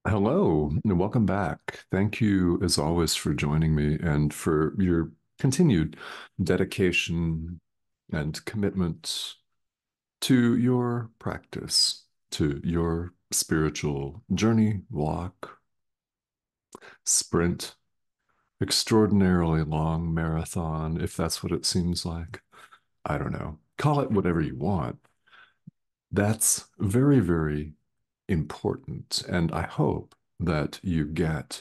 Hello, and welcome back. Thank you, as always, for joining me and for your continued dedication and commitment to your practice, to your spiritual journey, walk, sprint, extraordinarily long marathon, if that's what it seems like. I don't know. Call it whatever you want. That's very, very important. And I hope that you get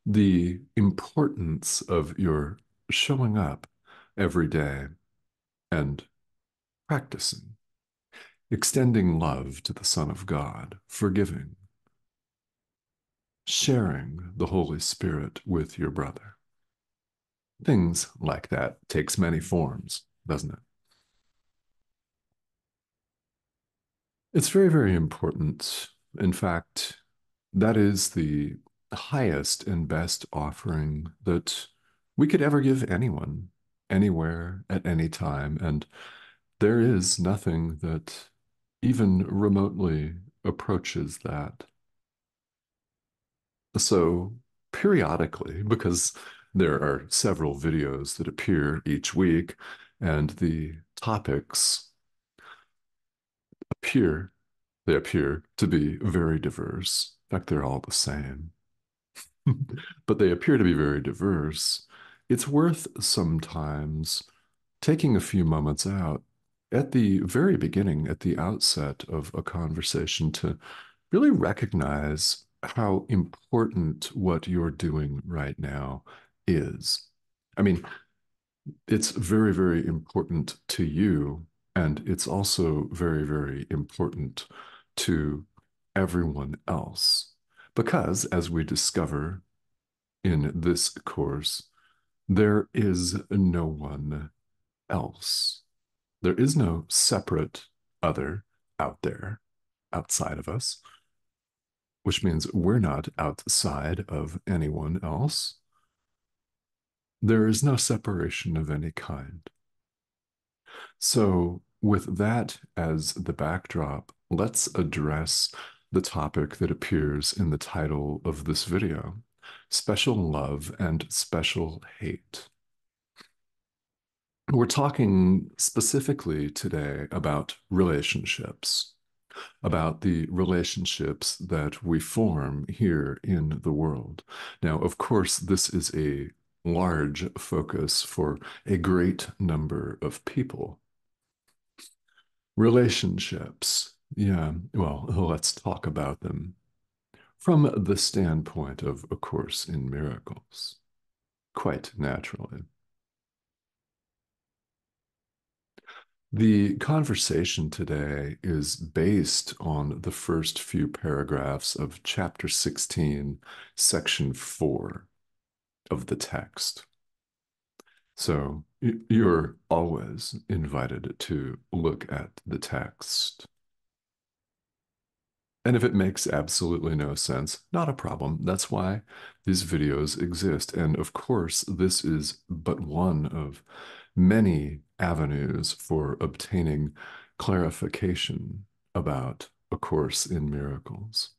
the importance of your showing up every day and practicing, extending love to the Son of God, forgiving, sharing the Holy Spirit with your brother. Things like that takes many forms, doesn't it? It's very, very important. In fact, that is the highest and best offering that we could ever give anyone, anywhere, at any time. And there is nothing that even remotely approaches that. So, periodically, because there are several videos that appear each week, and the topics appear, they appear to be very diverse. In fact, they're all the same, but they appear to be very diverse. It's worth sometimes taking a few moments out at the very beginning, at the outset of a conversation, to really recognize how important what you're doing right now is. I mean, it's very, very important to you, and it's also very, very important to everyone else. Because, as we discover in this course, there is no one else. There is no separate other out there, outside of us, which means we're not outside of anyone else. There is no separation of any kind. So, with that as the backdrop, let's address the topic that appears in the title of this video: special love and special hate. We're talking specifically today about relationships, about the relationships that we form here in the world. Now, of course, this is a large focus for a great number of people. Relationships, yeah, well, let's talk about them from the standpoint of A Course in Miracles, quite naturally. The conversation today is based on the first few paragraphs of chapter 16, section 4 of the text. So you're always invited to look at the text. And if it makes absolutely no sense, not a problem. That's why these videos exist. And of course, this is but one of many avenues for obtaining clarification about A Course in Miracles.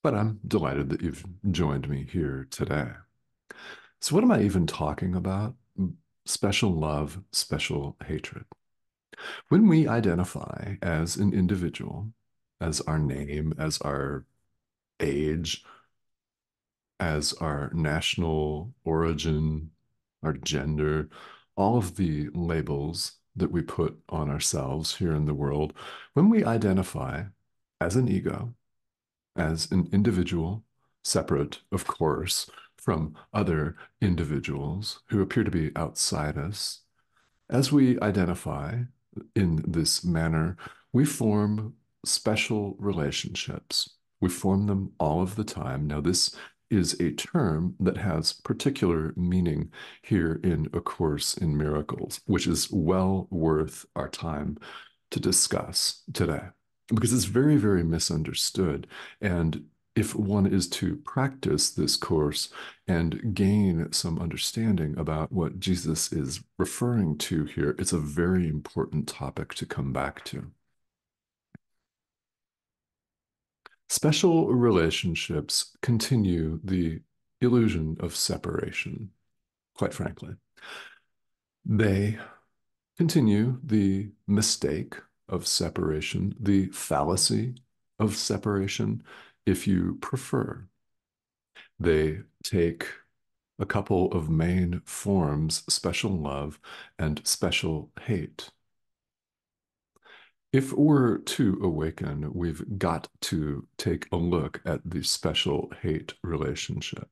But I'm delighted that you've joined me here today. So, what am I even talking about? Special love, special hatred. When we identify as an individual, as our name, as our age, as our national origin, our gender, all of the labels that we put on ourselves here in the world, when we identify as an ego, as an individual, separate, of course, from other individuals who appear to be outside us, as we identify in this manner, we form special relationships. We form them all of the time. Now, this is a term that has particular meaning here in A Course in Miracles, which is well worth our time to discuss today because it's very, very misunderstood. And if one is to practice this course and gain some understanding about what Jesus is referring to here, it's a very important topic to come back to. Special relationships continue the illusion of separation, quite frankly. They continue the mistake of separation, the fallacy of separation, if you prefer. They take a couple of main forms, special love and special hate. If we're to awaken, we've got to take a look at the special hate relationship.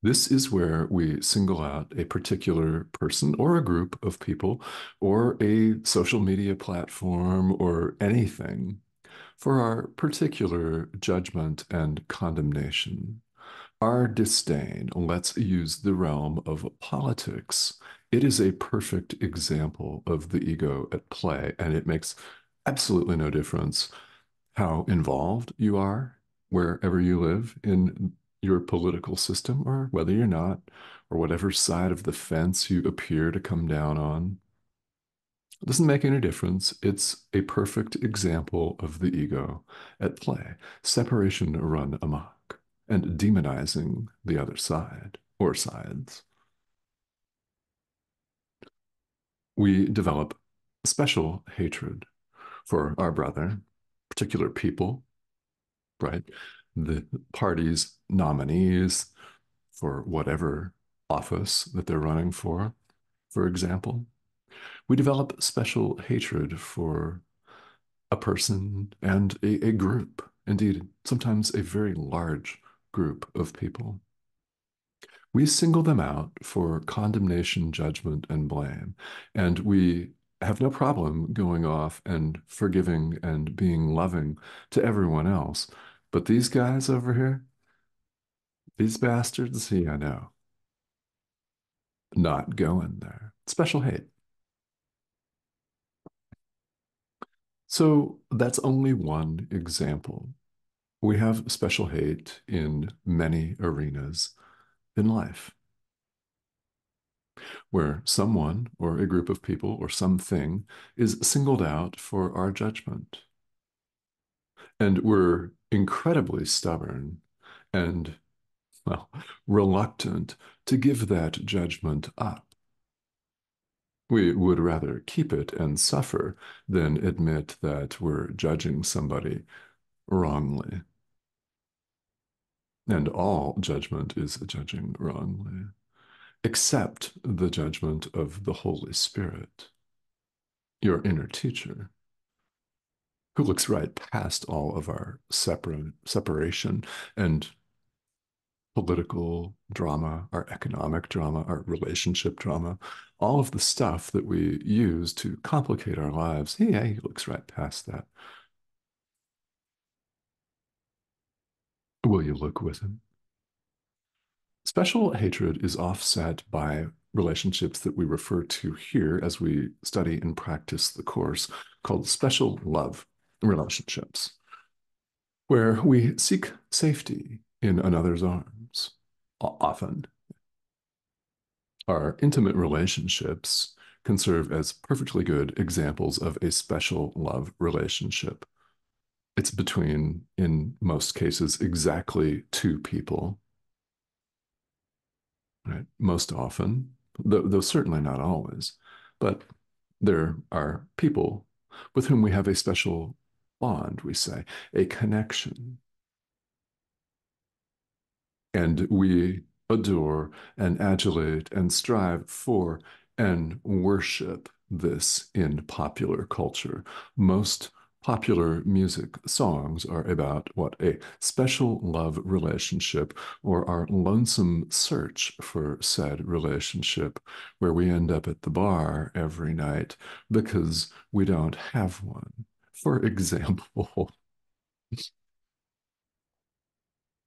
This is where we single out a particular person or a group of people or a social media platform or anything for our particular judgment and condemnation. Our disdain, let's use the realm of politics. It is a perfect example of the ego at play, and it makes absolutely no difference how involved you are wherever you live in your political system, or whether you're not, or whatever side of the fence you appear to come down on. It doesn't make any difference. It's a perfect example of the ego at play. Separation run amok and demonizing the other side or sides. We develop special hatred for our brother, particular people, right? The party's nominees for whatever office that they're running for example. We develop special hatred for a person and a group, indeed, sometimes a very large group of people. We single them out for condemnation, judgment, and blame, and we have no problem going off and forgiving and being loving to everyone else. But these guys over here, these bastards, yeah, no, not going there. Special hate. So that's only one example. We have special hate in many arenas in life, where someone or a group of people or something is singled out for our judgment. And we're incredibly stubborn and, well, reluctant to give that judgment up. We would rather keep it and suffer than admit that we're judging somebody wrongly. And all judgment is judging wrongly, except the judgment of the Holy Spirit, your inner teacher, who looks right past all of our separation and political drama, our economic drama, our relationship drama, all of the stuff that we use to complicate our lives. Yeah, he looks right past that. Will you look with him? Special hatred is offset by relationships that we refer to here as we study and practice the course, called special love relationships, where we seek safety in another's arms. Often, our intimate relationships can serve as perfectly good examples of a special love relationship. It's between, in most cases, exactly two people, right? Most often, though certainly not always, but there are people with whom we have a special bond, we say, a connection. And we adore and adulate and strive for and worship this in popular culture. Most popular music songs are about what a special love relationship or our lonesome search for said relationship, where we end up at the bar every night because we don't have one. For example,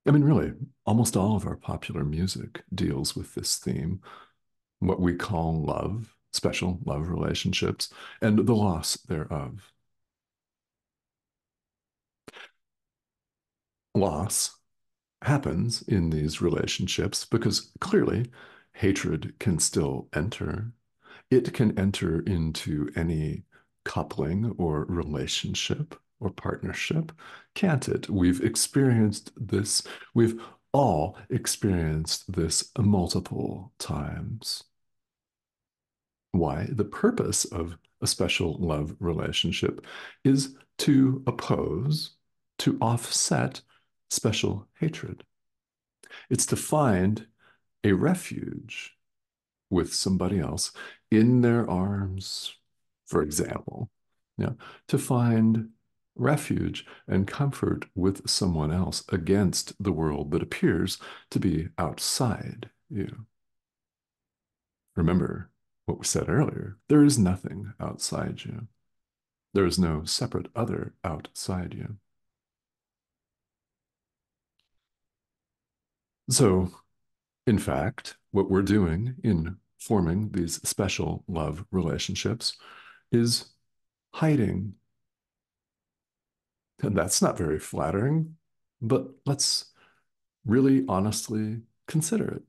I mean, really, almost all of our popular music deals with this theme, what we call love, special love relationships, and the loss thereof. Loss happens in these relationships because clearly hatred can still enter. It can enter into any coupling or relationship or partnership, can't it? We've experienced this, we've all experienced this multiple times. Why? The purpose of a special love relationship is to oppose, to offset special hatred. It's to find a refuge with somebody else in their arms, for example, yeah, to find refuge and comfort with someone else against the world that appears to be outside you. Remember what we said earlier, there is nothing outside you. There is no separate other outside you. So, in fact, what we're doing in forming these special love relationships is hiding. And that's not very flattering, but let's really honestly consider it.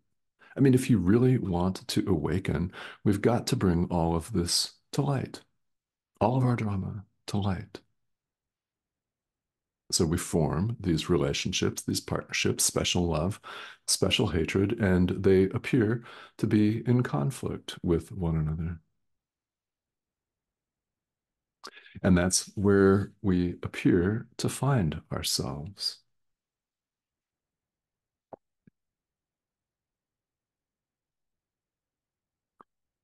I mean, if you really want to awaken, we've got to bring all of this to light, all of our drama to light. So we form these relationships, these partnerships, special love, special hatred, and they appear to be in conflict with one another. And that's where we appear to find ourselves.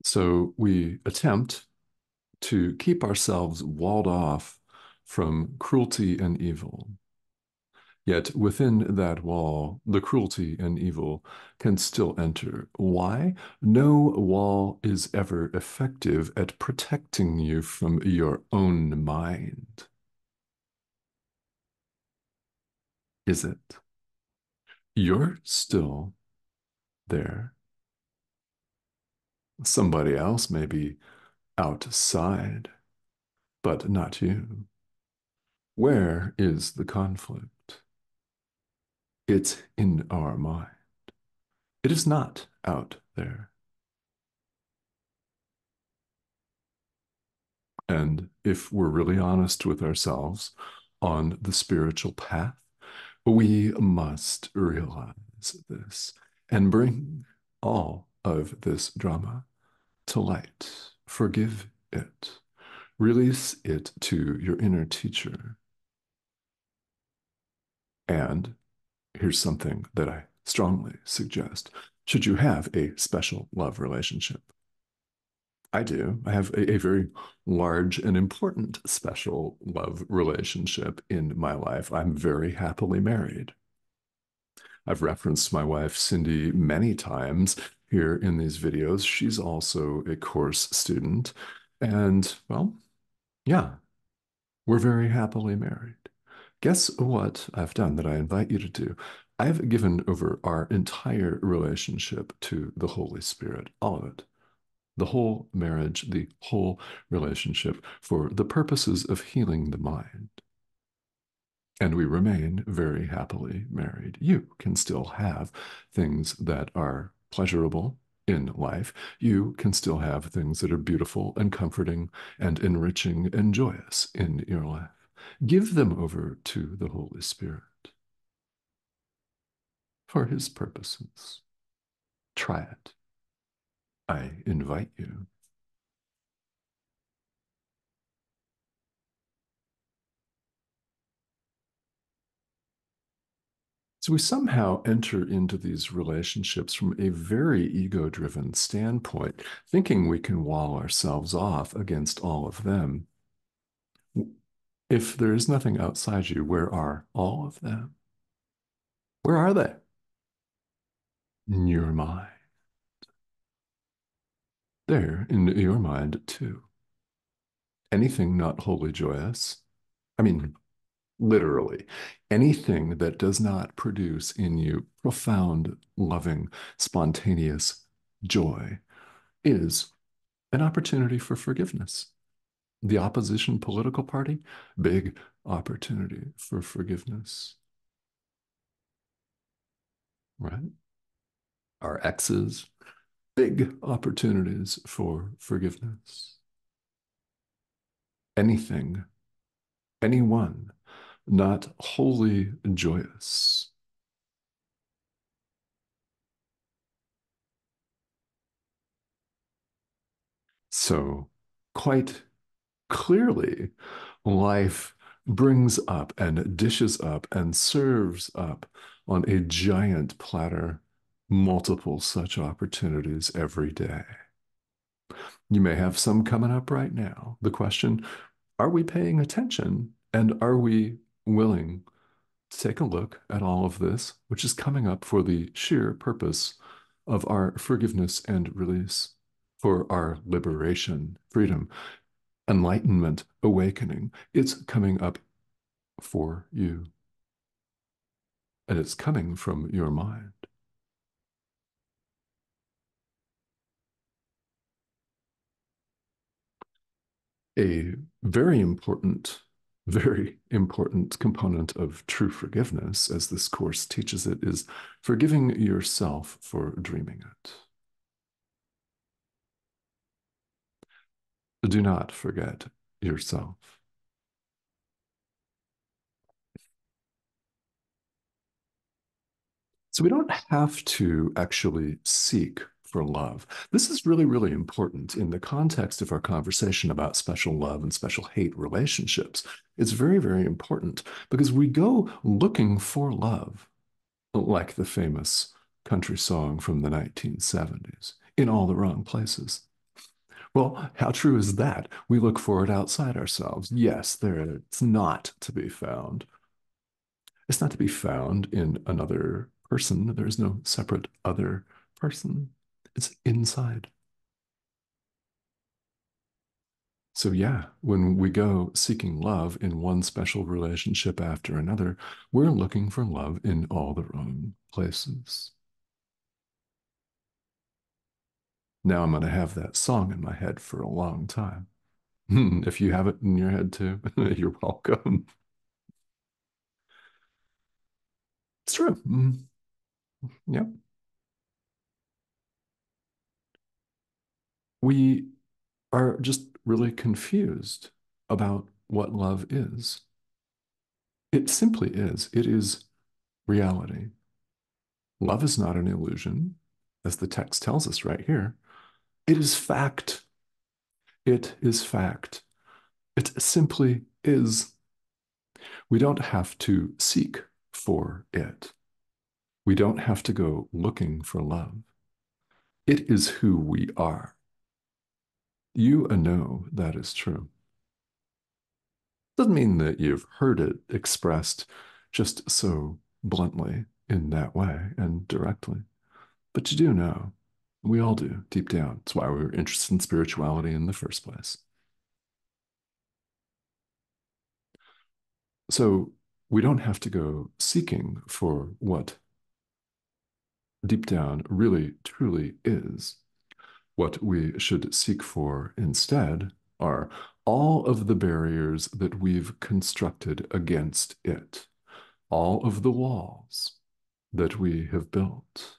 So we attempt to keep ourselves walled off from cruelty and evil. Yet within that wall, the cruelty and evil can still enter. Why? No wall is ever effective at protecting you from your own mind, is it? You're still there. Somebody else may be outside, but not you. Where is the conflict? It's in our mind. It is not out there. And if we're really honest with ourselves on the spiritual path, we must realize this and bring all of this drama to light. Forgive it. Release it to your inner teacher. And here's something that I strongly suggest. Should you have a special love relationship, I do. I have a very large and important special love relationship in my life. I'm very happily married. I've referenced my wife, Cindy, many times here in these videos. She's also a course student. And, well, yeah, we're very happily married. Guess what I've done that I invite you to do? I've given over our entire relationship to the Holy Spirit, all of it. The whole marriage, the whole relationship for the purposes of healing the mind. And we remain very happily married. You can still have things that are pleasurable in life. You can still have things that are beautiful and comforting and enriching and joyous in your life. Give them over to the Holy Spirit for his purposes. Try it. I invite you. So we somehow enter into these relationships from a very ego-driven standpoint, thinking we can wall ourselves off against all of them. If there is nothing outside you, where are all of them? Where are they? In your mind. They're in your mind too. Anything not wholly joyous, I mean, literally, anything that does not produce in you profound, loving, spontaneous joy is an opportunity for forgiveness. The opposition political party, big opportunity for forgiveness, right? Our exes, big opportunities for forgiveness. anything, anyone not wholly joyous. So, quite clearly, life brings up and dishes up and serves up on a giant platter multiple such opportunities every day. You may have some coming up right now. The question, are we paying attention and are we willing to take a look at all of this, which is coming up for the sheer purpose of our forgiveness and release, for our liberation, freedom, enlightenment, awakening? It's coming up for you, and it's coming from your mind. A very important component of true forgiveness, as this course teaches it, is forgiving yourself for dreaming it. Do not forget yourself. So we don't have to actually seek for love. This is really, really important in the context of our conversation about special love and special hate relationships. It's very, very important because we go looking for love, like the famous country song from the 1970s, in all the wrong places. Well, how true is that? We look for it outside ourselves. Yes, there it's not to be found. It's not to be found in another person. There is no separate other person. It's inside. So, yeah, when we go seeking love in one special relationship after another, we're looking for love in all the wrong places. Now I'm going to have that song in my head for a long time. If you have it in your head too, you're welcome. It's true. Yep. We are just really confused about what love is. It simply is. It is reality. Love is not an illusion, as the text tells us right here. It is fact. It is fact. It simply is. We don't have to seek for it. We don't have to go looking for love. It is who we are. You know that is true. Doesn't mean that you've heard it expressed just so bluntly in that way and directly, but you do know. We all do, deep down. It's why we were interested in spirituality in the first place. So we don't have to go seeking for what deep down really, truly is. What we should seek for instead are all of the barriers that we've constructed against it, all of the walls that we have built,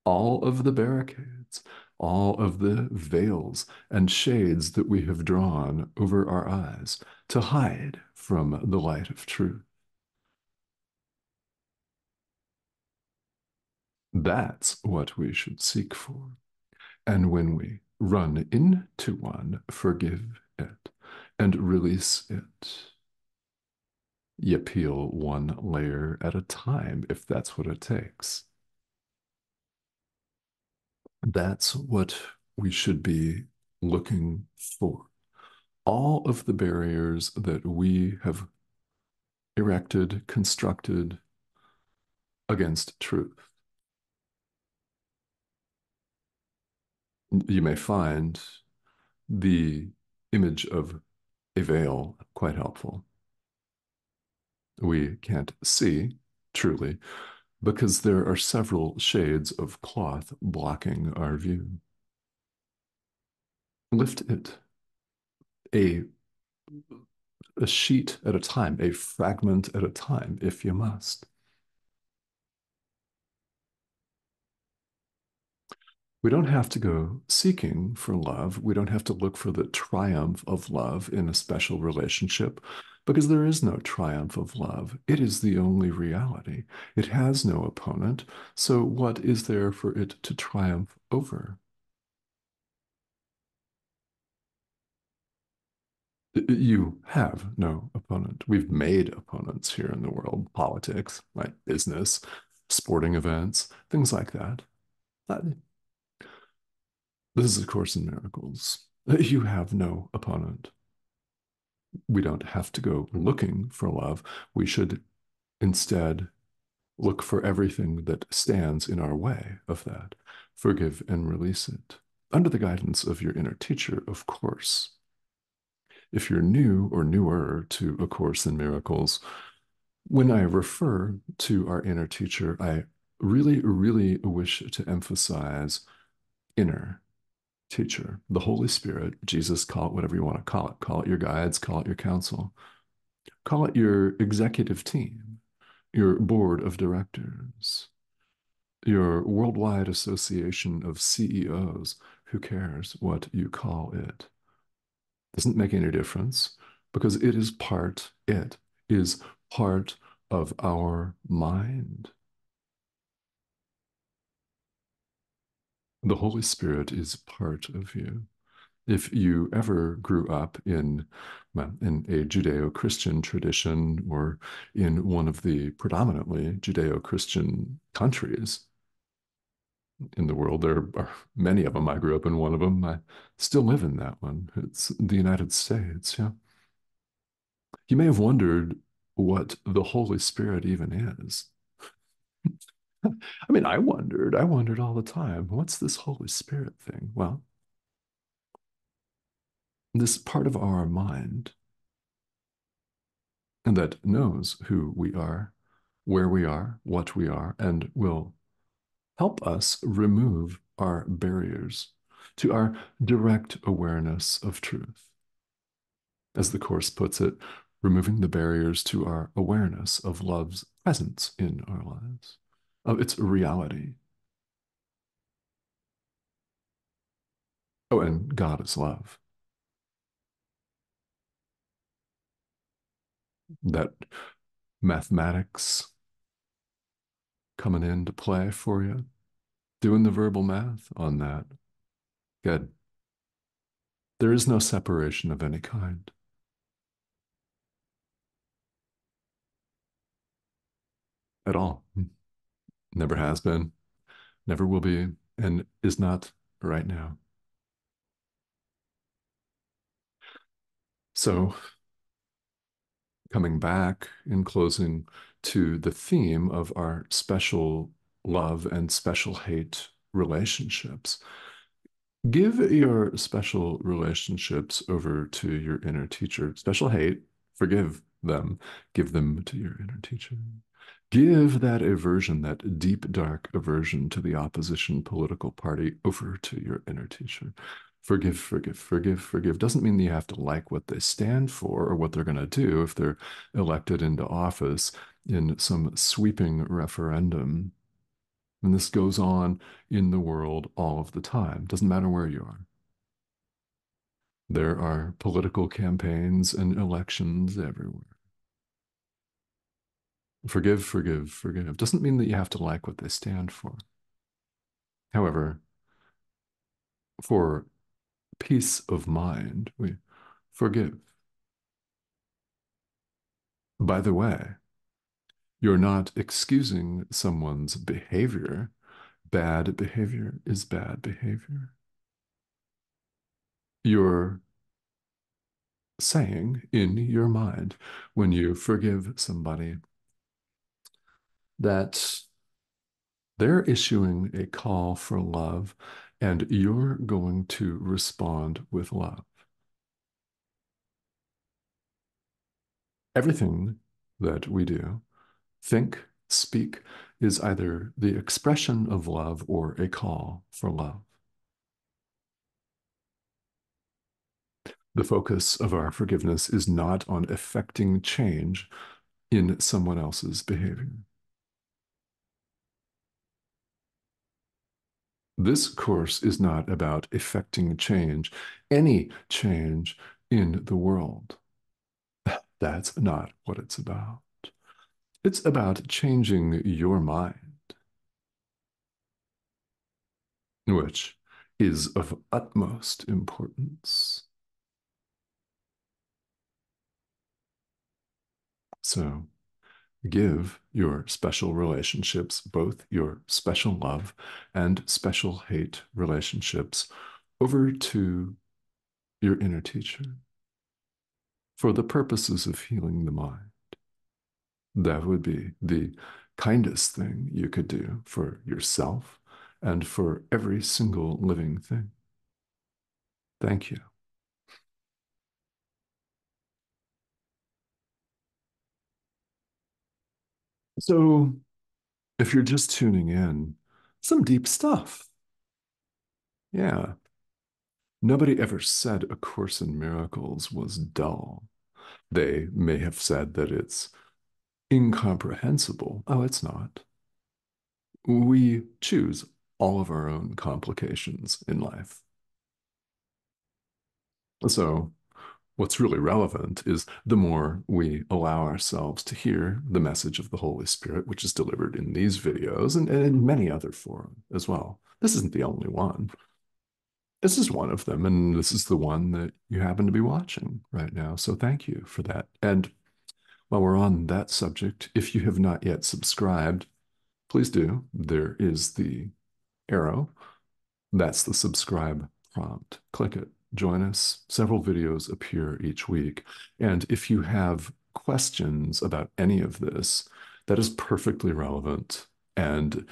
all of the barricades, all of the veils and shades that we have drawn over our eyes to hide from the light of truth. That's what we should seek for. And when we run into one, forgive it and release it. You peel one layer at a time if that's what it takes. That's what we should be looking for. All of the barriers that we have erected, constructed against truth. You may find the image of a veil quite helpful. We can't see truly because there are several shades of cloth blocking our view. Lift it a, a sheet at a time, a fragment at a time, if you must. We don't have to go seeking for love. We don't have to look for the triumph of love in a special relationship because there is no triumph of love. It is the only reality. It has no opponent. So, what is there for it to triumph over? You have no opponent. We've made opponents here in the world, politics, right? Business, sporting events, things like that. Uh, This is A Course in Miracles. You have no opponent. We don't have to go looking for love. We should instead look for everything that stands in our way of that, forgive and release it, under the guidance of your inner teacher, of course. If you're new or newer to A Course in Miracles, when I refer to our inner teacher, I really, really wish to emphasize inner teacher, the Holy Spirit, Jesus, call it whatever you want to call it. Call it your guides, call it your counsel, call it your executive team, your board of directors, your worldwide association of CEOs. Who cares what you call it? Doesn't make any difference because it is part of our mind. The Holy Spirit is part of you. If you ever grew up in, well, in a Judeo-Christian tradition or in one of the predominantly Judeo-Christian countries in the world, there are many of them. I grew up in one of them. I still live in that one. It's the United States. Yeah. You may have wondered what the Holy Spirit even is. I mean, I wondered all the time, what's this Holy Spirit thing? Well, this part of our mind and that knows who we are, where we are, what we are, and will help us remove our barriers to our direct awareness of truth. As the Course puts it, removing the barriers to our awareness of love's presence in our lives, of its reality. Oh, and God is love. That mathematics coming into play for you, doing the verbal math on that. Good. There is no separation of any kind at all. Never has been, never will be, and is not right now. So, coming back in closing to the theme of our special love and special hate relationships, give your special relationships over to your inner teacher. Special hate, forgive them, give them to your inner teacher. Give that aversion, that deep, dark aversion to the opposition political party over to your inner teacher. Forgive, forgive, forgive, forgive. Doesn't mean that you have to like what they stand for or what they're going to do if they're elected into office in some sweeping referendum. And this goes on in the world all of the time. Doesn't matter where you are. There are political campaigns and elections everywhere. Forgive, forgive, forgive. Doesn't mean that you have to like what they stand for. However, for peace of mind, we forgive. By the way, you're not excusing someone's behavior. Bad behavior is bad behavior. You're saying in your mind when you forgive somebody that they're issuing a call for love and you're going to respond with love. Everything that we do, think, speak, is either the expression of love or a call for love. The focus of our forgiveness is not on effecting change in someone else's behavior. This course is not about effecting change, any change in the world. That's not what it's about. It's about changing your mind, which is of utmost importance. So give your special relationships, both your special love and special hate relationships, over to your inner teacher for the purposes of healing the mind. That would be the kindest thing you could do for yourself and for every single living thing. Thank you. So, if you're just tuning in, some deep stuff. Yeah. Nobody ever said A Course in Miracles was dull. They may have said that it's incomprehensible. Oh, it's not. We choose all of our own complications in life. So, what's really relevant is the more we allow ourselves to hear the message of the Holy Spirit, which is delivered in these videos and in many other forums as well. This isn't the only one. This is one of them, and this is the one that you happen to be watching right now. So thank you for that. And while we're on that subject, if you have not yet subscribed, please do. There is the arrow. That's the subscribe prompt. Click it. Join us. Several videos appear each week. And if you have questions about any of this, that is perfectly relevant. And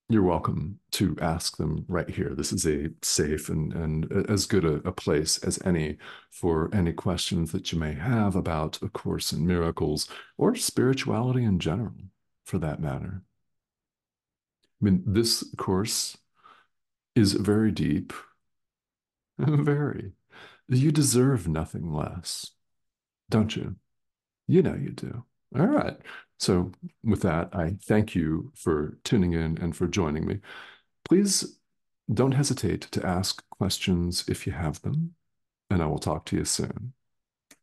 you're welcome to ask them right here. This is a safe and as good a place as any for any questions that you may have about A Course in Miracles or spirituality in general, for that matter. I mean, this course is very deep, very. You deserve nothing less, don't you? You know you do. All right. So, with that, I thank you for tuning in and for joining me. Please don't hesitate to ask questions if you have them, and I will talk to you soon.